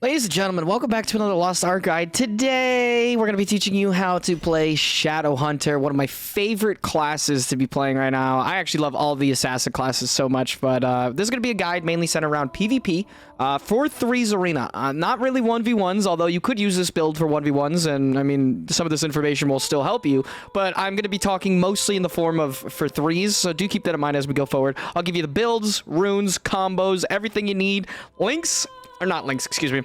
Ladies and gentlemen, welcome back to another Lost Art Guide. Today, we're going to be teaching you how to play Shadowhunter, one of my favorite classes to be playing right now. I actually love all the assassin classes so much, but this is going to be a guide mainly centered around PvP for 3's Arena. Not really 1v1s, although you could use this build for 1v1s, and I mean, some of this information will still help you, but I'm going to be talking mostly in the form of for 3's, so do keep that in mind as we go forward. I'll give you the builds, runes, combos, everything you need, links, or not links, excuse me.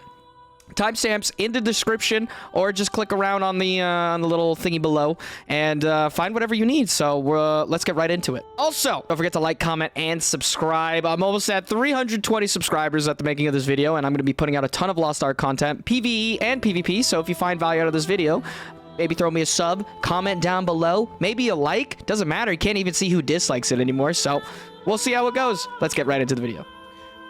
Timestamps in the description, or just click around on the little thingy below and find whatever you need. So let's get right into it. Also, don't forget to like, comment, and subscribe. I'm almost at 320 subscribers at the making of this video, and I'm going to be putting out a ton of Lost Art content, PvE and PvP. So if you find value out of this video, maybe throw me a sub, comment down below, maybe a like. Doesn't matter. You can't even see who dislikes it anymore. So we'll see how it goes. Let's get right into the video.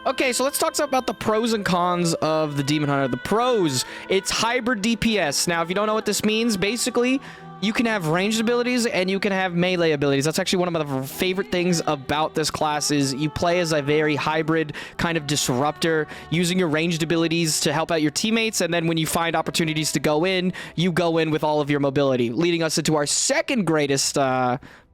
Okay, so let's talk about the pros and cons of the Demon Hunter. The pros, it's hybrid DPS. Now, if you don't know what this means, basically, you can have ranged abilities and you can have melee abilities. That's actually one of my favorite things about this class is you play as a very hybrid kind of disruptor, using your ranged abilities to help out your teammates, and then when you find opportunities to go in, you go in with all of your mobility. Leading us into our second greatest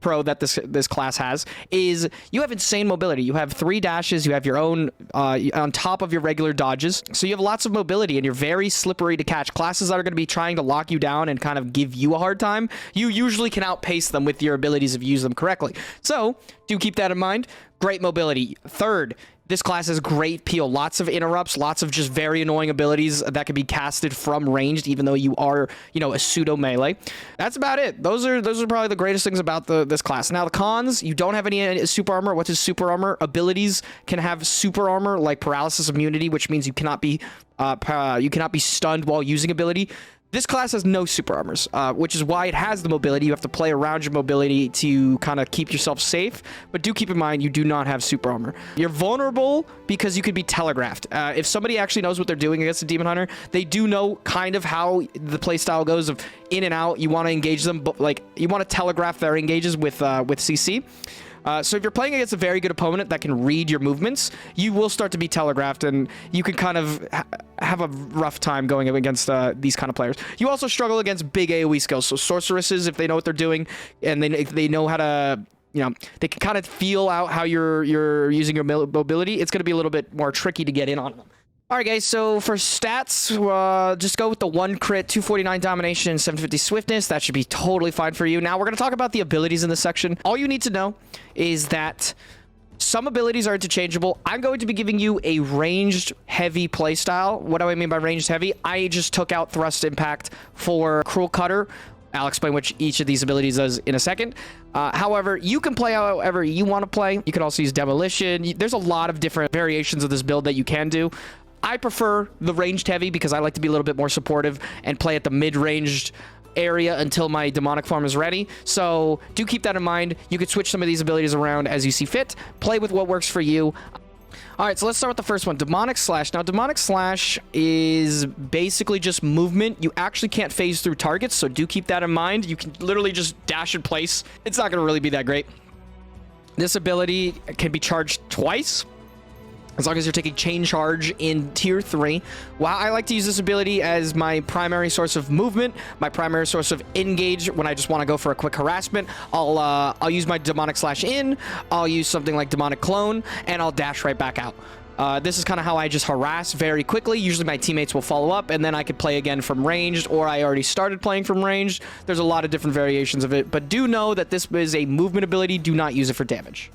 pro that this class has is you have insane mobility. You have 3 dashes, you have your own on top of your regular dodges, so you have lots of mobility and you're very slippery to catch. Classes that are going to be trying to lock you down and kind of give you a hard time, you usually can outpace them with your abilities if you use them correctly. So do keep that in mind. Great mobility. Third, this class has great peel, lots of interrupts, lots of just very annoying abilities that can be casted from ranged, even though you are, you know, a pseudo melee. That's about it. Those are probably the greatest things about this class. Now the cons, you don't have any super armor. What is super armor? Abilities can have super armor like paralysis immunity, which means you cannot be stunned while using ability. This class has no super armors, which is why it has the mobility. You have to play around your mobility to kind of keep yourself safe. But do keep in mind, you do not have super armor. You're vulnerable because you could be telegraphed. If somebody actually knows what they're doing against a Demon Hunter, they do know kind of how the playstyle goes of in and out. You want to engage them, but like you want to telegraph their engages with CC. So if you're playing against a very good opponent that can read your movements, you will start to be telegraphed, and you can kind of have a rough time going up against these kind of players. You also struggle against big AoE skills. So sorceresses, if they know what they're doing, and they know how to, you know, they can kind of feel out how you're using your mobility, it's going to be a little bit more tricky to get in on them. Alright guys, so for stats, just go with the 1 crit, 249 domination, and 750 swiftness. That should be totally fine for you. Now we're going to talk about the abilities in this section. All you need to know is that some abilities are interchangeable. I'm going to be giving you a ranged heavy playstyle. What do I mean by ranged heavy? I just took out thrust impact for Cruel Cutter. I'll explain which each of these abilities does in a second. However, you can play however you want to play. You can also use demolition. There's a lot of different variations of this build that you can do. I prefer the ranged heavy because I like to be a little bit more supportive and play at the mid-ranged area until my demonic form is ready. So do keep that in mind. You could switch some of these abilities around as you see fit. Play with what works for you. All right, so let's start with the first one, Demonic Slash. Now, Demonic Slash is basically just movement. You actually can't phase through targets, so do keep that in mind. You can literally just dash in place. It's not going to really be that great. This ability can be charged twice, as long as you're taking chain charge in tier 3. While I like to use this ability as my primary source of movement, my primary source of engage when I just want to go for a quick harassment, I'll use my Demonic Slash in, I'll use something like Demonic Clone, and I'll dash right back out. This is kind of how I just harass very quickly. Usually my teammates will follow up, and then I could play again from ranged, or I already started playing from ranged. There's a lot of different variations of it, but do know that this is a movement ability. Do not use it for damage.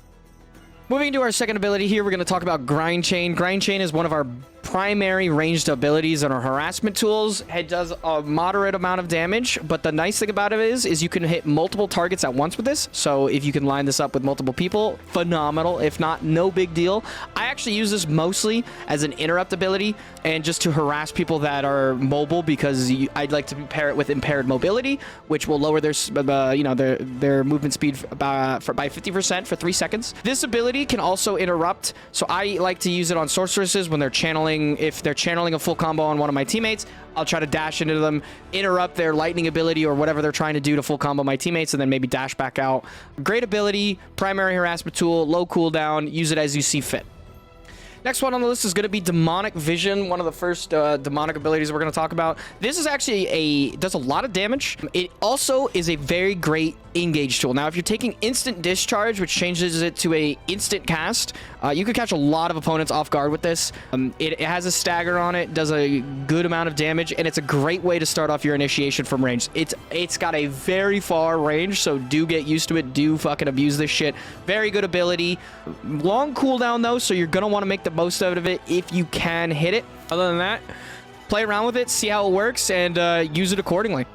Moving to our second ability here, we're going to talk about Grind Chain. Grind Chain is one of our primary ranged abilities and our harassment tools. It does a moderate amount of damage, but the nice thing about it is you can hit multiple targets at once with this. So if you can line this up with multiple people, phenomenal. If not, no big deal. I actually use this mostly as an interrupt ability and just to harass people that are mobile, because I'd like to pair it with impaired mobility, which will lower their movement speed by 50% for 3 seconds. This ability can also interrupt, so I like to use it on sorceresses when they're channeling. If they're channeling a full combo on one of my teammates, I'll try to dash into them, interrupt their lightning ability or whatever they're trying to do to full combo my teammates, and then maybe dash back out. Great ability, primary harassment tool, low cooldown, use it as you see fit. Next one on the list is going to be Demonic Vision, one of the first demonic abilities we're going to talk about. This is actually does a lot of damage. It also is a very great engage tool. Now, if you're taking instant discharge, which changes it to a instant cast, you can catch a lot of opponents off guard with this. It has a stagger on it, does a good amount of damage, and it's a great way to start off your initiation from range. It's got a very far range, so do get used to it. Do fucking abuse this shit. Very good ability. Long cooldown though, so you're gonna want to make the most out of it if you can hit it. Other than that, play around with it, see how it works, and use it accordingly.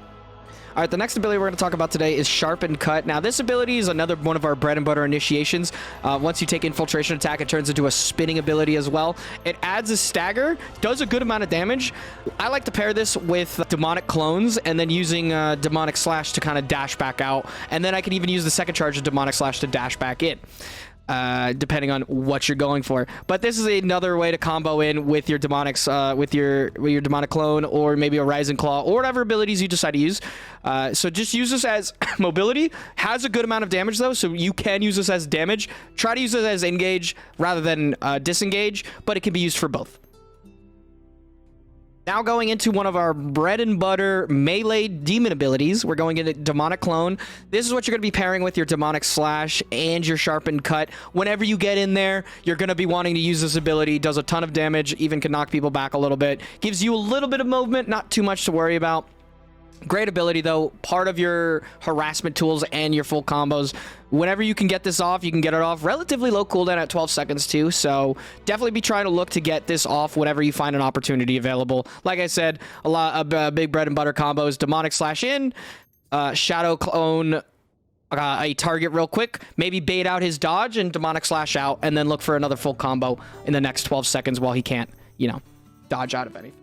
All right, the next ability we're going to talk about today is Sharpened Cut. Now, this ability is another one of our bread and butter initiations. Once you take Infiltration Attack, it turns into a spinning ability as well. It adds a stagger, does a good amount of damage. I like to pair this with Demonic Clones and then using Demonic Slash to kind of dash back out. And then I can even use the second charge of Demonic Slash to dash back in. Depending on what you're going for, but this is another way to combo in with your demonics, with your demonic clone, or maybe a rising claw, or whatever abilities you decide to use. So just use this as mobility. Has a good amount of damage though, so you can use this as damage. Try to use it as engage rather than disengage, but it can be used for both. Now going into one of our bread and butter melee demon abilities, we're going into Demonic Clone. This is what you're going to be pairing with your Demonic Slash and your Sharpened Cut. Whenever you get in there, you're going to be wanting to use this ability. Does a ton of damage, even can knock people back a little bit. Gives you a little bit of movement, not too much to worry about. Great ability though, part of your harassment tools and your full combos. Whenever you can get this off, you can get it off. Relatively low cooldown at 12 seconds too, so definitely be trying to look to get this off whenever you find an opportunity available. Like I said, a lot of big bread and butter combos. Demonic Slash in, Shadow Clone a target real quick, maybe bait out his dodge and Demonic Slash out, and then look for another full combo in the next 12 seconds while he can't, you know, dodge out of anything.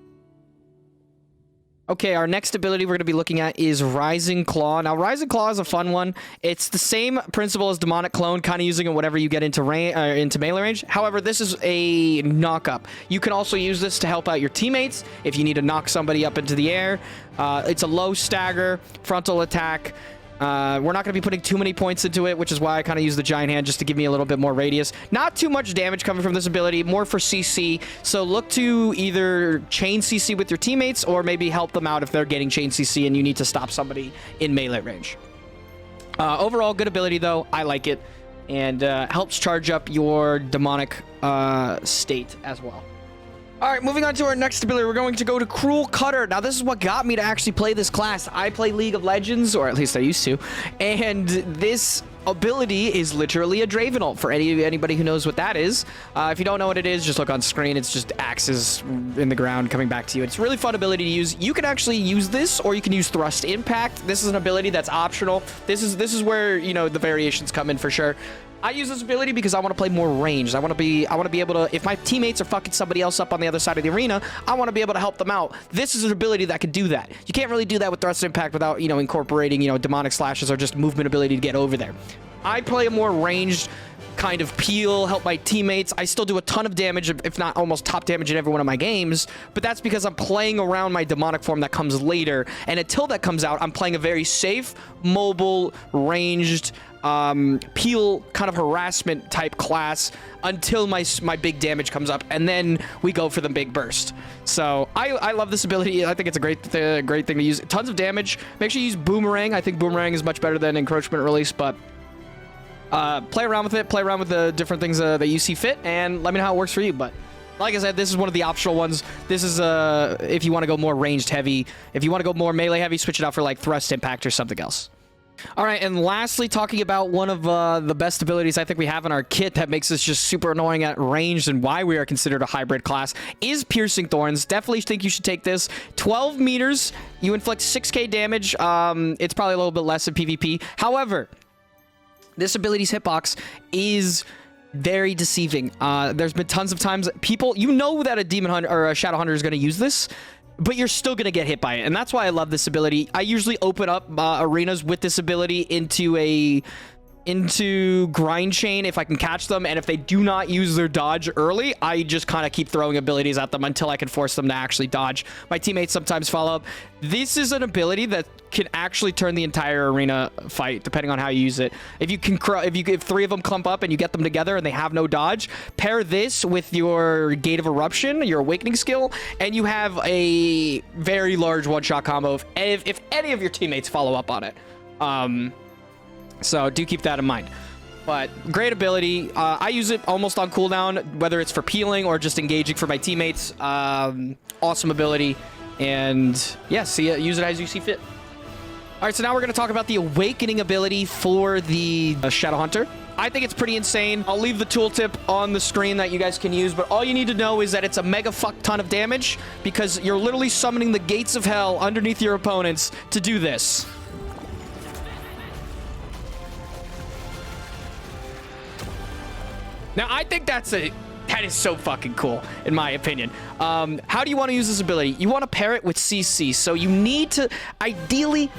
Okay, our next ability we're going to be looking at is Rising Claw. Now, Rising Claw is a fun one. It's the same principle as Demonic Clone, kind of using it whenever you get into melee range. However, this is a knock-up. You can also use this to help out your teammates if you need to knock somebody up into the air. It's a low stagger, frontal attack. We're not going to be putting too many points into it, which is why I kind of use the giant hand just to give me a little bit more radius. Not too much damage coming from this ability, more for CC. So look to either chain CC with your teammates or maybe help them out if they're getting chain CC and you need to stop somebody in melee range. Overall, good ability though. I like it, and helps charge up your demonic state as well. All right, moving on to our next ability, we're going to go to Cruel Cutter. Now, this is what got me to actually play this class. I play League of Legends, or at least I used to, and this ability is literally a Draven ult for anybody who knows what that is. If you don't know what it is, just look on screen. It's just axes in the ground coming back to you. It's a really fun ability to use. You can actually use this, or you can use Thrust Impact. This is an ability that's optional. This is where, you know, the variations come in for sure. I use this ability because I want to play more ranged. I want to be able to, if my teammates are fucking somebody else up on the other side of the arena, I want to be able to help them out. This is an ability that can do that. You can't really do that with Thrust Impact without, you know, incorporating, you know, Demonic Slashes or just movement ability to get over there. I play a more ranged kind of peel, help my teammates. I still do a ton of damage, if not almost top damage in every one of my games, but that's because I'm playing around my demonic form that comes later, and until that comes out, I'm playing a very safe, mobile, ranged, peel kind of harassment type class until my big damage comes up, and then we go for the big burst. So I love this ability. I think it's a great thing to use. Tons of damage. Make sure you use Boomerang. I think Boomerang is much better than Encroachment Release, but play around with it. Play around with the different things that you see fit, and let me know how it works for you. But like I said, this is one of the optional ones. This is if you want to go more ranged heavy. If you want to go more melee heavy, switch it out for like Thrust Impact or something else. All right, and lastly, talking about one of the best abilities I think we have in our kit that makes us just super annoying at range and why we are considered a hybrid class is Piercing Thorns. Definitely think you should take this. 12 meters, you inflict 6k damage. It's probably a little bit less in PvP. However, this ability's hitbox is very deceiving. There's been tons of times people, you know that a Demon Hunter or a Shadowhunter is going to use this, but you're still going to get hit by it. And that's why I love this ability. I usually open up arenas with this ability into a into grind chain if I can catch them, and if they do not use their dodge early, I just kind of keep throwing abilities at them until I can force them to actually dodge. My teammates sometimes follow up. This is an ability that can actually turn the entire arena fight depending on how you use it. If you can, if 3 of them clump up and you get them together and they have no dodge, pair this with your Gate of Eruption, your awakening skill, and you have a very large one-shot combo if any of your teammates follow up on it. So do keep that in mind. But great ability. I use it almost on cooldown, whether it's for peeling or just engaging for my teammates. Awesome ability. And yeah, use it as you see fit. All right, so now we're going to talk about the awakening ability for the Shadowhunter. I think it's pretty insane. I'll leave the tooltip on the screen that you guys can use, but all you need to know is that it's a mega fuck ton of damage because you're literally summoning the gates of hell underneath your opponents to do this. Now, I think that is so fucking cool, in my opinion. How do you want to use this ability? You want to pair it with CC. So you need to, ideally,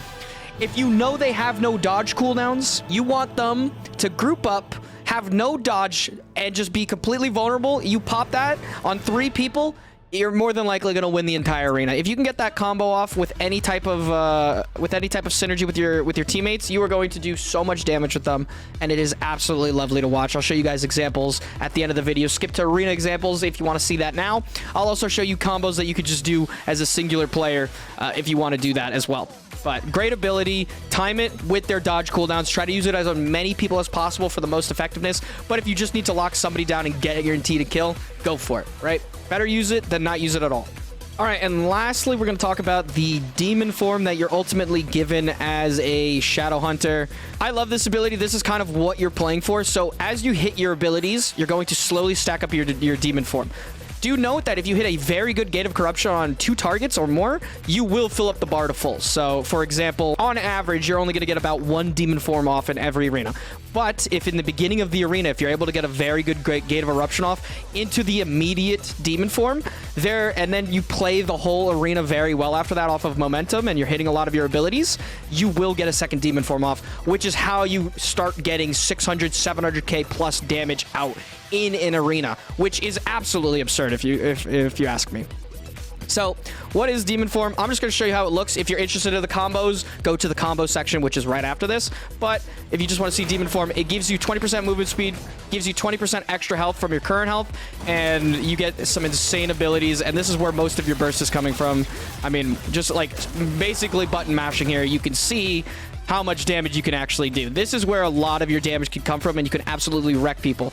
if you know they have no dodge cooldowns, you want them to group up, have no dodge, and just be completely vulnerable. You pop that on 3 people, you're more than likely going to win the entire arena. If you can get that combo off with any type of synergy with your teammates, you are going to do so much damage with them, and it is absolutely lovely to watch. I'll show you guys examples at the end of the video. Skip to arena examples if you want to see that now. I'll also show you combos that you could just do as a singular player if you want to do that as well. But great ability. Time it with their dodge cooldowns. Try to use it as many people as possible for the most effectiveness. But if you just need to lock somebody down and get a guaranteed kill, go for it, right? Better use it than not use it at all. All right, and lastly, we're going to talk about the demon form that you're ultimately given as a Shadowhunter. I love this ability. This is kind of what you're playing for. So as you hit your abilities, you're going to slowly stack up your demon form. Do note that if you hit a very good Gate of Corruption on 2 targets or more, you will fill up the bar to full. So, for example, on average, you're only going to get about 1 demon form off in every arena. But if in the beginning of the arena, if you're able to get a very good Gate of Eruption off into the immediate demon form, and then you play the whole arena very well after that off of momentum, and you're hitting a lot of your abilities, you will get a second demon form off, which is how you start getting 600, 700k plus damage out in an arena, which is absolutely absurd if you ask me. So what is demon form? I'm just going to show you how it looks. If you're interested in the combos, go to the combo section, which is right after this. But if you just want to see demon form, it gives you 20% movement speed, gives you 20% extra health from your current health, and you get some insane abilities. And this is where most of your burst is coming from. I mean, just like basically button mashing here, you can see how much damage you can actually do. This is where a lot of your damage can come from, and you can absolutely wreck people.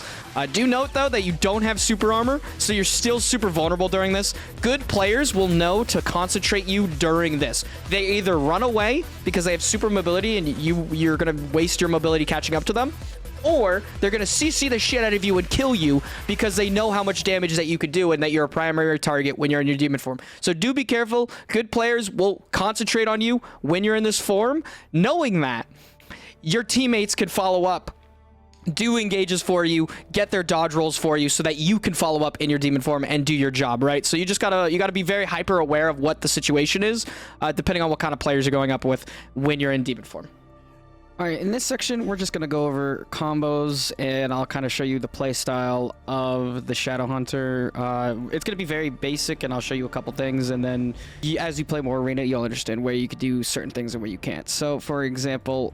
Do note, though, that you don't have super armor, so you're still super vulnerable during this. Good players will know to concentrate you during this. They either run away because they have super mobility and you're going to waste your mobility catching up to them, or they're going to CC the shit out of you and kill you because they know how much damage that you could do and that you're a primary target when you're in your demon form. So do be careful. Good players will concentrate on you when you're in this form, knowing that your teammates can follow up, do engages for you, get their dodge rolls for you so that you can follow up in your demon form and do your job, right? So you just gotta be very hyper aware of what the situation is, depending on what kind of players you're going up with when you're in demon form. All right, in this section, we're just going to go over combos, and I'll kind of show you the play style of the Shadowhunter. It's going to be very basic, and I'll show you a couple things, and then as you play more arena, you'll understand where you could do certain things and where you can't. So, for example,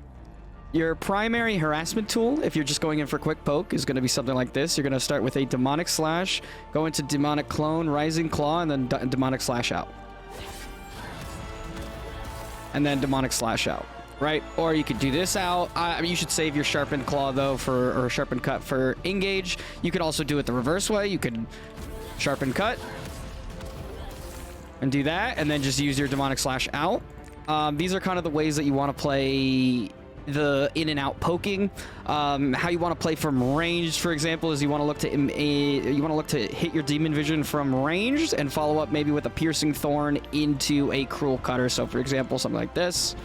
your primary harassment tool, if you're just going in for quick poke, is going to be something like this. You're going to start with a Demonic Slash, go into Demonic Clone, Rising Claw, and then Demonic Slash out. And then Demonic Slash out. Right, or you could do this out. You should save your Sharpened Claw though or Sharpened Cut for engage. You could also do it the reverse way. You could Sharpened Cut and do that, and then just use your Demonic Slash out. These are kind of the ways that you want to play the in and out poking. How you want to play from range, for example, is you want to look to hit your Demon Vision from range and follow up maybe with a Piercing Thorn into a Cruel Cutter. So, for example, something like this.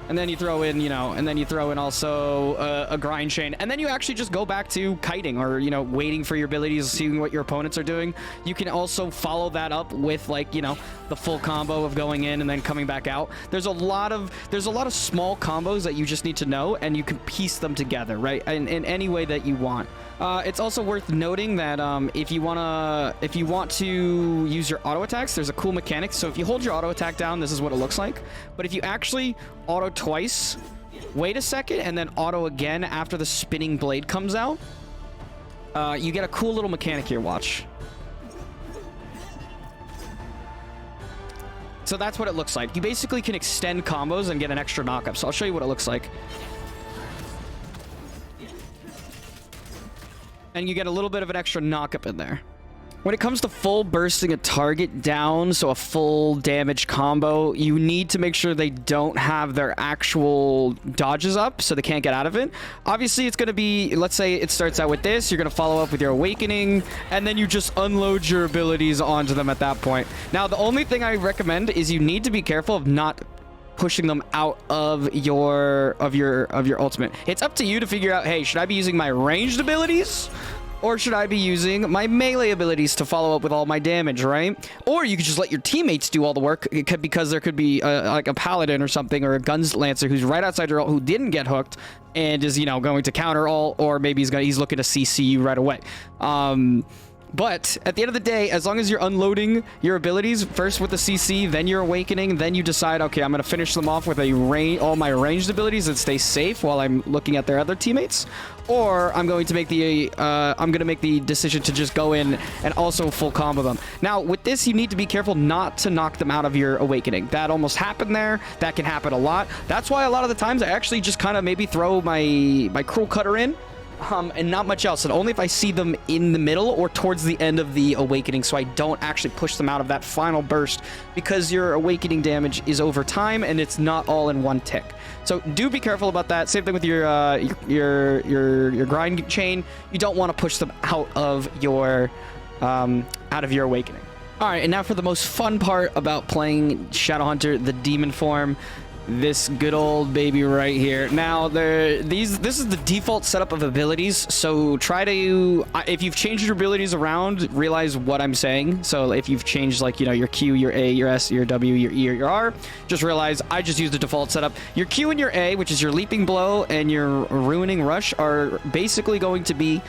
And then you throw in, you know, and then you throw in also a grind chain. And then you actually just go back to kiting or, you know, waiting for your abilities, seeing what your opponents are doing. You can also follow that up with, like, you know, the full combo of going in and then coming back out. There's a lot of small combos that you just need to know, and you can piece them together, right? In any way that you want. It's also worth noting that if you want to use your auto attacks, there's a cool mechanic. So if you hold your auto attack down, this is what it looks like. But if you actually auto twice, wait a second, and then auto again after the spinning blade comes out, you get a cool little mechanic here. Watch. So that's what it looks like. You basically can extend combos and get an extra knockup. So I'll show you what it looks like. And you get a little bit of an extra knockup in there. When it comes to full bursting a target down, so a full damage combo, you need to make sure they don't have their actual dodges up, so they can't get out of it. Obviously, it's going to be, let's say it starts out with this, you're going to follow up with your awakening, and then you just unload your abilities onto them at that point. Now, the only thing I recommend is you need to be careful of not pushing them out of your ultimate. It's up to you to figure out, hey, should I be using my ranged abilities, or should I be using my melee abilities to follow up with all my damage, right? Or you could just let your teammates do all the work, because there could be like a paladin or something, or a guns lancer who's right outside your ult who didn't get hooked and is, you know, going to counter all, or maybe he's looking to CC you right away. But at the end of the day, as long as you're unloading your abilities first with the CC, then you're awakening, then you decide, okay, I'm going to finish them off with all my ranged abilities and stay safe while I'm looking at their other teammates, or I'm going to make the decision to just go in and also full combo them. Now, with this, you need to be careful not to knock them out of your awakening. That almost happened there. That can happen a lot. That's why a lot of the times I actually just kind of maybe throw my Cruel Cutter in. And not much else, and only if I see them in the middle or towards the end of the awakening, so I don't actually push them out of that final burst, because your awakening damage is over time and it's not all in one tick. So do be careful about that. Same thing with your grind chain. You don't want to push them out of your awakening. All right, and now for the most fun part about playing Shadowhunter, the demon form. This good old baby right here. Now, this is the default setup of abilities, so try to, if you've changed your abilities around, realize what I'm saying. So if you've changed, like, you know, your Q, your A, your S, your W, your E, or your R, just realize I just used the default setup. Your Q and your A, which is your Leaping Blow and your Ruining Rush, are basically going to be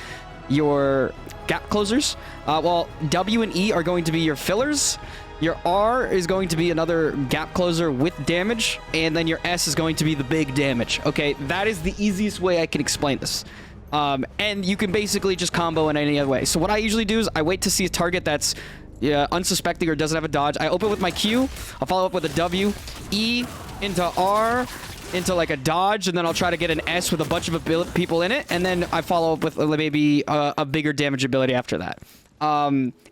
your gap closers. While W and E are going to be your fillers. Your R is going to be another gap closer with damage, and then your S is going to be the big damage. Okay, that is the easiest way I can explain this. And you can basically just combo in any other way. So what I usually do is I wait to see a target that's unsuspecting or doesn't have a dodge. I open with my Q, I'll follow up with a W, E into R, into like a dodge, and then I'll try to get an S with a bunch of people in it, and then I follow up with maybe a bigger damage ability after that.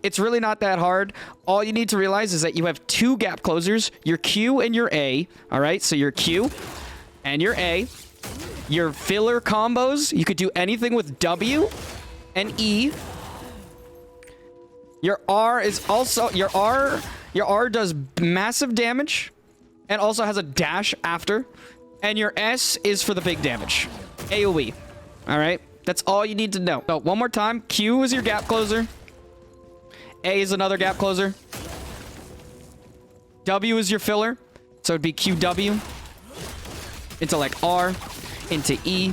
It's really not that hard. All you need to realize is that you have two gap closers, your Q and your A. All right, so your Q and your A. Your filler combos, you could do anything with W and E. Your R is also, your R does massive damage and also has a dash after. And your S is for the big damage. AoE. All right, that's all you need to know. So one more time, Q is your gap closer. A is another gap closer. W is your filler. So it'd be QW into like R, into E.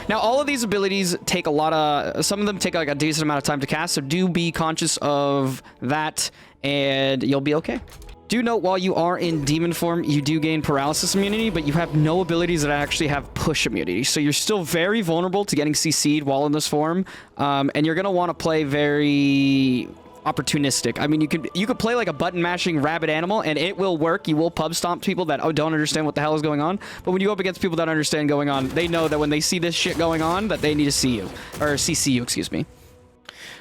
Now, all of these abilities take a lot of... Some of them take like a decent amount of time to cast, so do be conscious of that, and you'll be okay. Do note, while you are in demon form, you do gain paralysis immunity, but you have no abilities that actually have push immunity. So you're still very vulnerable to getting CC'd while in this form, and you're going to want to play very opportunistic. I mean, you could play like a button mashing rabid animal and it will work. You will pub stomp people that don't understand what the hell is going on. But when you go up against people that understand going on, they know that when they see this shit going on, that they need to see you, or CC you, excuse me.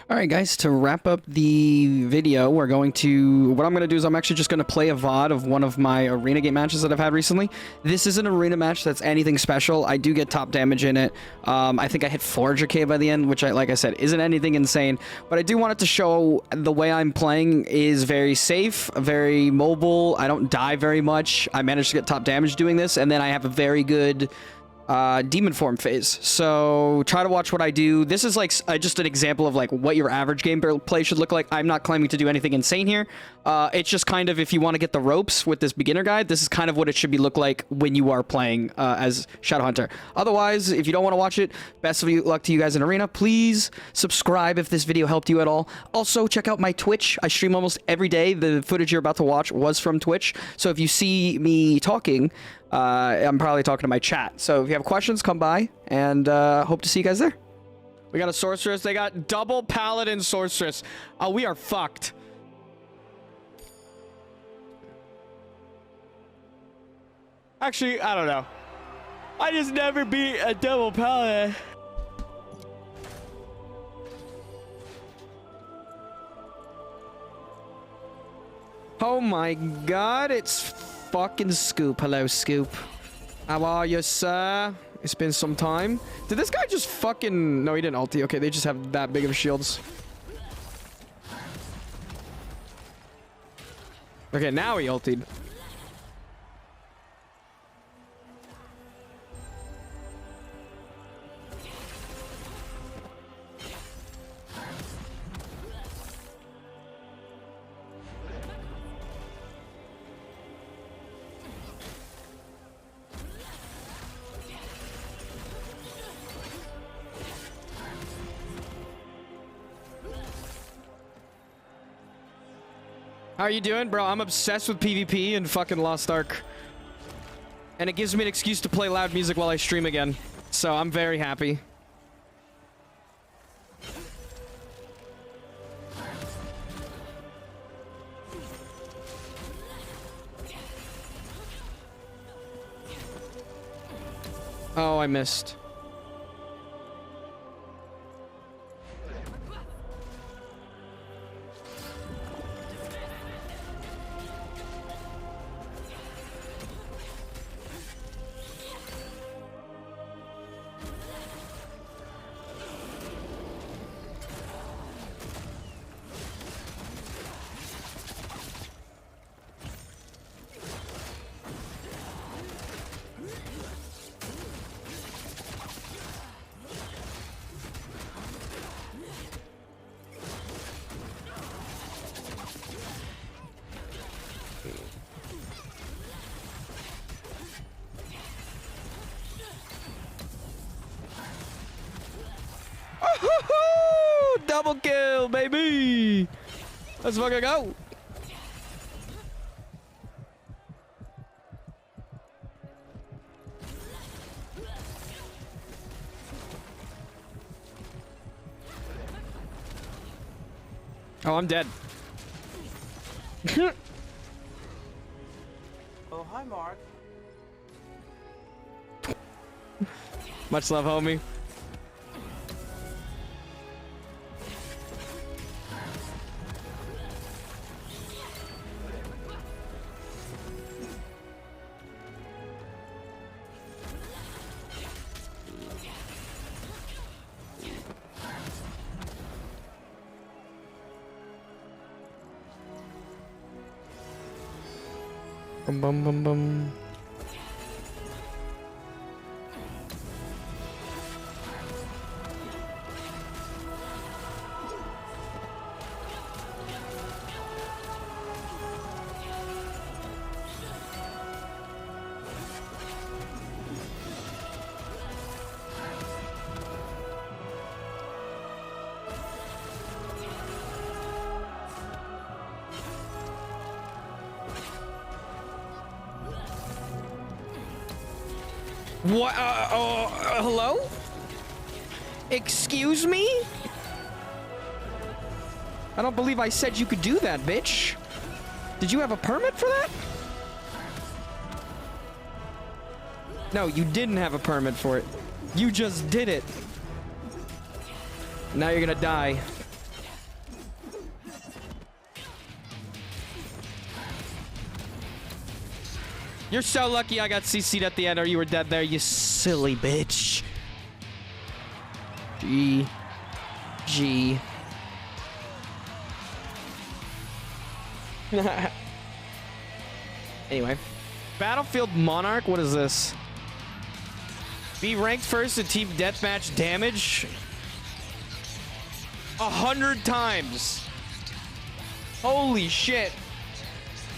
All right, guys, to wrap up the video, what I'm going to do is I'm actually just going to play a VOD of one of my arena game matches that I've had recently. This is an arena match that's anything special. I do get top damage in it. I think I hit 400k by the end, which, like I said, isn't anything insane. But I do want it to show the way I'm playing is very safe, very mobile. I don't die very much. I managed to get top damage doing this, and then I have a very good demon form phase. So try to watch what I do. This is like just an example of like what your average gameplay should look like. I'm not claiming to do anything insane here. It's just kind of, if you want to get the ropes with this beginner guide, this is kind of what it should be look like when you are playing as Shadowhunter. Otherwise, if you don't want to watch it, best of luck to you guys in arena. Please subscribe if this video helped you at all. Also, check out my Twitch. I stream almost every day. The footage you're about to watch was from Twitch. So if you see me talking, I'm probably talking to my chat. So if you have questions, come by, and hope to see you guys there. We got a sorceress. They got double paladin sorceress. Oh, we are fucked. Actually, I don't know. I just never beat a double paladin. Oh my god, it's fucking Scoop. Hello, Scoop. How are you, sir? It's been some time. Did this guy just fucking... No, he didn't ulti. Okay, they just have that big of shields. Okay, now he ultied. How are you doing, bro? I'm obsessed with PvP and fucking Lost Ark. And it gives me an excuse to play loud music while I stream again. So I'm very happy. Oh, I missed. Double kill, baby! Let's fucking go! Oh, I'm dead. Oh, hi, Mark. Much love, homie. Bum bum bum bum. What? Hello? Excuse me? I don't believe I said you could do that, bitch. Did you have a permit for that? No, you didn't have a permit for it. You just did it. Now you're gonna die. You're so lucky I got CC'd at the end or you were dead there, you silly bitch. G. Anyway. Battlefield Monarch, what is this? Be ranked first in team deathmatch damage 100 times. Holy shit.